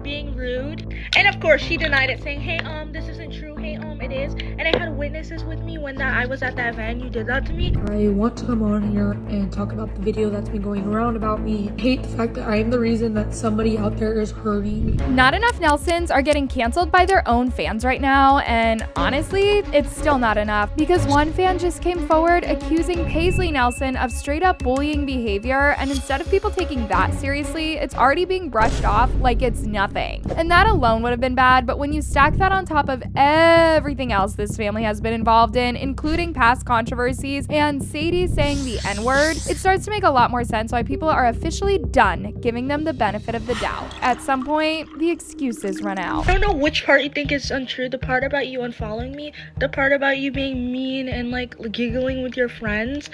being rude. And of course, she denied it, saying, hey, this isn't true. Hey, it is. And I had witnesses with me when I was at that event. You did that to me. I want to come on here and talk about the video that's been going around about me. I hate the fact that I am the reason that somebody out there is hurting. Not enough Nelsons are getting canceled by their own fans right now, and honestly, it's still not enough because one fan just came forward accusing Paisley Nelson of straight up bullying behavior, and instead of people taking that seriously, it's already being brushed off like it's nothing. And that alone would have been bad, but when you stack that on top of everything else this family has been involved in, including past controversies and Saidee saying the N-word, it starts to make a lot more sense why people are officially done giving them the benefit of the doubt. At some point, the excuses run out. I don't know which part you think is untrue. The part about you unfollowing me, the part about you being mean and like giggling with your friends.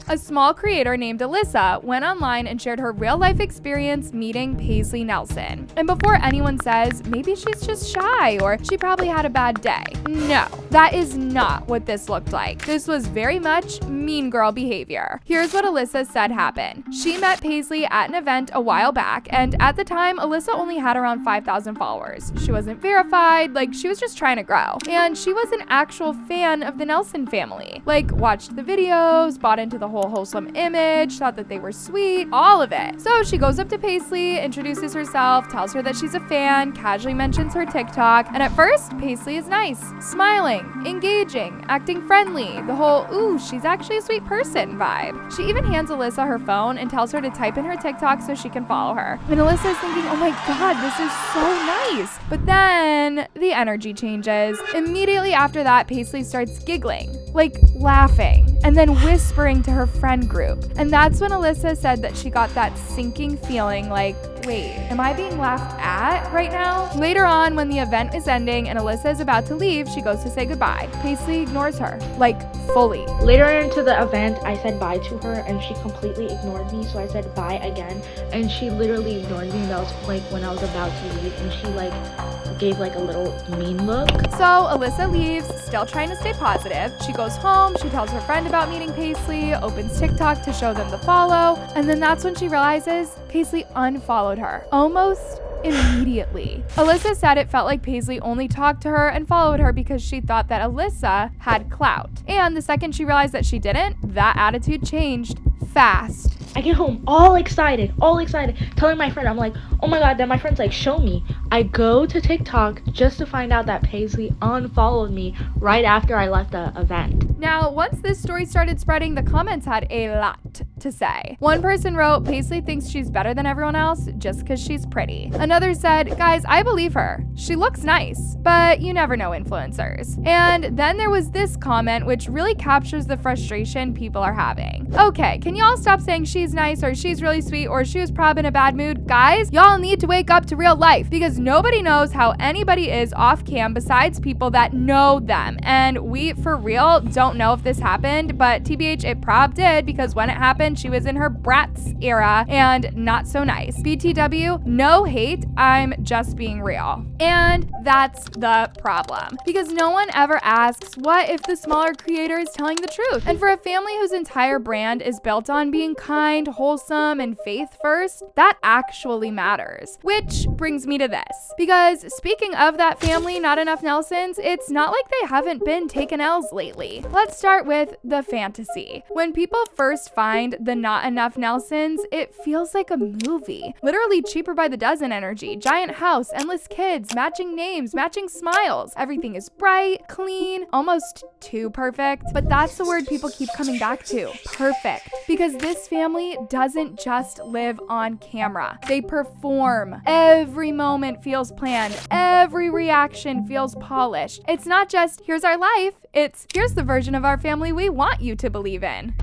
A small creator named Allysa went online and shared her real-life experience meeting Paisley Nelson. And before anyone says, maybe she's just shy or she probably had a bad day, no, that is not what this looked like. This was very much mean girl behavior. Here's what Allysa said happened. She met Paislee at an event a while back, and at the time, Allysa only had around 5,000 followers. She wasn't verified, like she was just trying to grow. And she was an actual fan of the Nelson family. Like, watched the videos, bought into the whole wholesome image, thought that they were sweet, all of it. So she goes up to Paislee, introduces herself, tells her that she's a fan, casually mentions her TikTok, and at first, Paislee is nice, smiling, engaging, acting friendly, the whole, ooh, she's actually a sweet person vibe. She even hands Allysa her phone and tells her to type in her TikTok so she can follow her. And Allysa is thinking, oh my god, this is so nice. But then the energy changes. Immediately after that, Paislee starts giggling, like laughing, and then whispering to her friend group. And that's when Allysa said that she got that sinking feeling like, wait, am I being laughed at right now? Later on, when the event is ending and Allysa is about to leave, she goes to say goodbye. Paislee ignores her, like fully. Later into the event, I said bye to her and she completely ignored me, so I said bye again and she literally ignored me. And that was like when I was about to leave, and she like gave like a little mean look. So Allysa leaves, still trying to stay positive. She goes home, she tells her friend about meeting Paislee, opens TikTok to show them the follow, and then that's when she realizes Paislee unfollowed her almost immediately. Allysa said it felt like Paislee only talked to her and followed her because she thought that Allysa had clout. And the second she realized that she didn't, that attitude changed fast. I get home all excited, telling my friend, I'm like, oh my god, then my friend's like, show me. I go to TikTok just to find out that Paislee unfollowed me right after I left the event. Now, once this story started spreading, the comments had a lot to say. One person wrote, Paislee thinks she's better than everyone else just because she's pretty. Another said, guys, I believe her. She looks nice, but you never know influencers. And then there was this comment which really captures the frustration people are having. Okay, can y'all stop saying she's nice or she's really sweet or she was probably in a bad mood? Guys, y'all need to wake up to real life because nobody knows how anybody is off cam besides people that know them. And we, for real, don't know if this happened, but TBH, it prob did because when it happened, she was in her brats era and not so nice. BTW, no hate, I'm just being real. And that's the problem because no one ever asks, what if the smaller creator is telling the truth? And for a family whose entire brand is built on being kind, wholesome, and faith first, that actually matters. Which brings me to this, because speaking of that family, not enough Nelsons, it's not like they haven't been taking L's lately. Let's start with the fantasy. When people first find the not enough Nelsons, it feels like a movie. Literally cheaper by the dozen energy, giant house, endless kids, matching names, matching smiles. Everything is bright, clean, almost too perfect. But that's the word people keep coming back to, perfect. Because this family doesn't just live on camera. They perform. Every moment feels planned. Every reaction feels polished. It's not just, here's our life. It's, here's the version of our family we want you to believe in.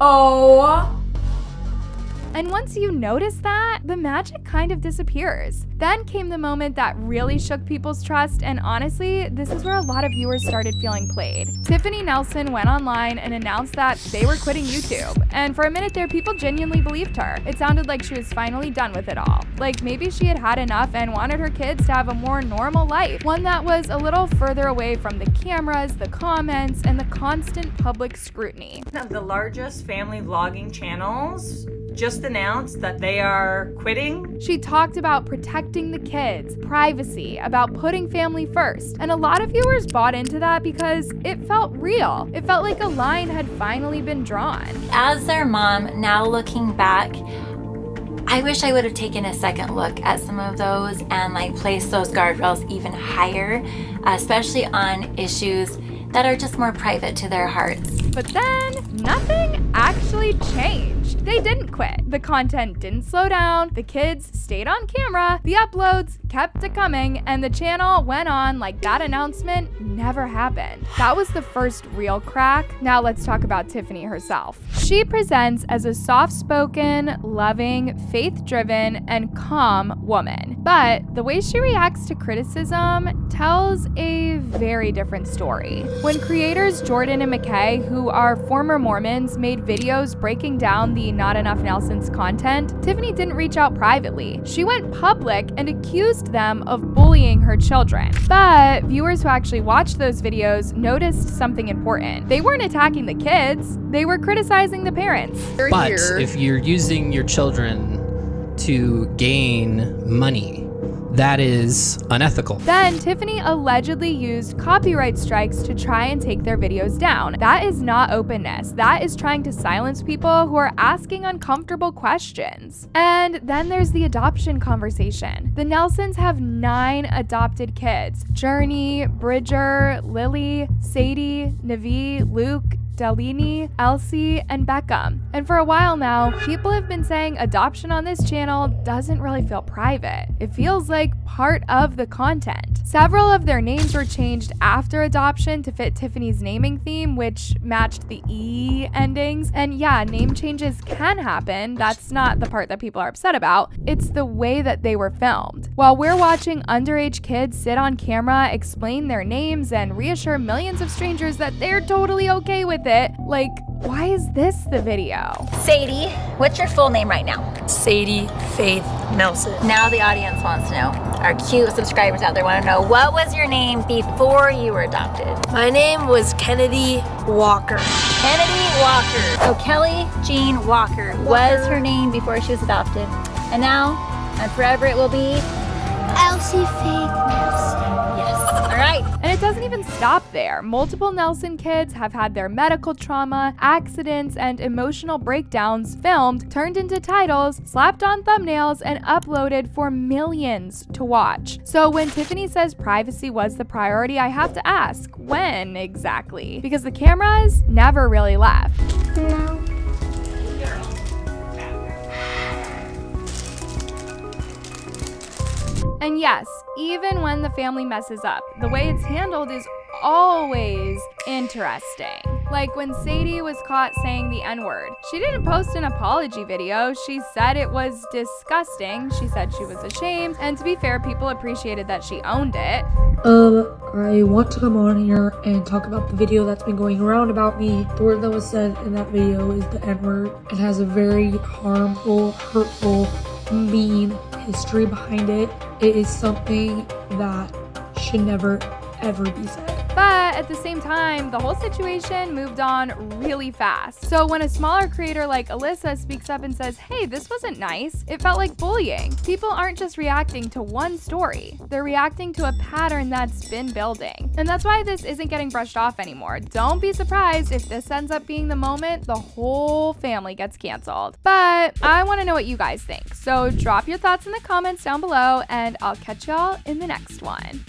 Oh. And once you notice that, the magic kind of disappears. Then came the moment that really shook people's trust, and honestly, this is where a lot of viewers started feeling played. Tiffany Nelson went online and announced that they were quitting YouTube. And for a minute there, people genuinely believed her. It sounded like she was finally done with it all. Like maybe she had had enough and wanted her kids to have a more normal life. One that was a little further away from the cameras, the comments, and the constant public scrutiny. One of the largest family vlogging channels just announced that they are quitting. She talked about protecting the kids, privacy, about putting family first. And a lot of viewers bought into that because it felt real. It felt like a line had finally been drawn. As their mom, now looking back, I wish I would have taken a second look at some of those and like placed those guardrails even higher, especially on issues that are just more private to their hearts. But then nothing actually changed. They didn't quit. The content didn't slow down. The kids stayed on camera. The uploads kept it coming, and the channel went on like that announcement never happened. That was the first real crack. Now let's talk about Tiffany herself. She presents as a soft-spoken, loving, faith-driven, and calm woman. But the way she reacts to criticism tells a very different story. When creators Jordan and McKay, who are former Mormons, made videos breaking down the Not Enough Nelson's content, Tiffany didn't reach out privately. She went public and accused them of bullying her children. But viewers who actually watched those videos noticed something important. They weren't attacking the kids, they were criticizing the parents. But if you're using your children to gain money, that is unethical. Then Tiffany allegedly used copyright strikes to try and take their videos down. That is not openness. That is trying to silence people who are asking uncomfortable questions. And then there's the adoption conversation. The Nelsons have 9 adopted kids: Journey, Bridger, Lily, Saidee, Navi, Luke, Delaney, Elsie, and Beckham. And for a while now, people have been saying adoption on this channel doesn't really feel private. It feels like part of the content. Several of their names were changed after adoption to fit Tiffany's naming theme, which matched the E endings. And yeah, name changes can happen. That's not the part that people are upset about. It's the way that they were filmed. While we're watching underage kids sit on camera, explain their names, and reassure millions of strangers that they're totally okay with it, like, why is this the video? Saidee, what's your full name right now? Saidee Faith Nelson. Now the audience wants to know. Our cute subscribers out there want to know, what was your name before you were adopted? My name was Kennedy Walker. Kennedy Walker. So Kelly Jean Walker was her name before she was adopted. And now, and forever it will be Elsie Faith Nelson. yes. All right. And it doesn't even stop there. Multiple Nelson kids have had their medical trauma, accidents, and emotional breakdowns filmed, turned into titles, slapped on thumbnails, and uploaded for millions to watch. So when Tiffany says privacy was the priority, I have to ask, when exactly? Because the cameras never really left. No. And yes, even when the family messes up, the way it's handled is always interesting. Like when Saidee was caught saying the N-word. She didn't post an apology video. She said it was disgusting. She said she was ashamed. And to be fair, people appreciated that she owned it. I want to come on here and talk about the video that's been going around about me. The word that was said in that video is the N-word. It has a very harmful, hurtful, mean history behind it. It is something that should never, ever be said. But at the same time, the whole situation moved on really fast. So when a smaller creator like Allysa speaks up and says, hey, this wasn't nice, it felt like bullying. People aren't just reacting to one story. They're reacting to a pattern that's been building. And that's why this isn't getting brushed off anymore. Don't be surprised if this ends up being the moment the whole family gets canceled. But I want to know what you guys think. So drop your thoughts in the comments down below, and I'll catch y'all in the next one.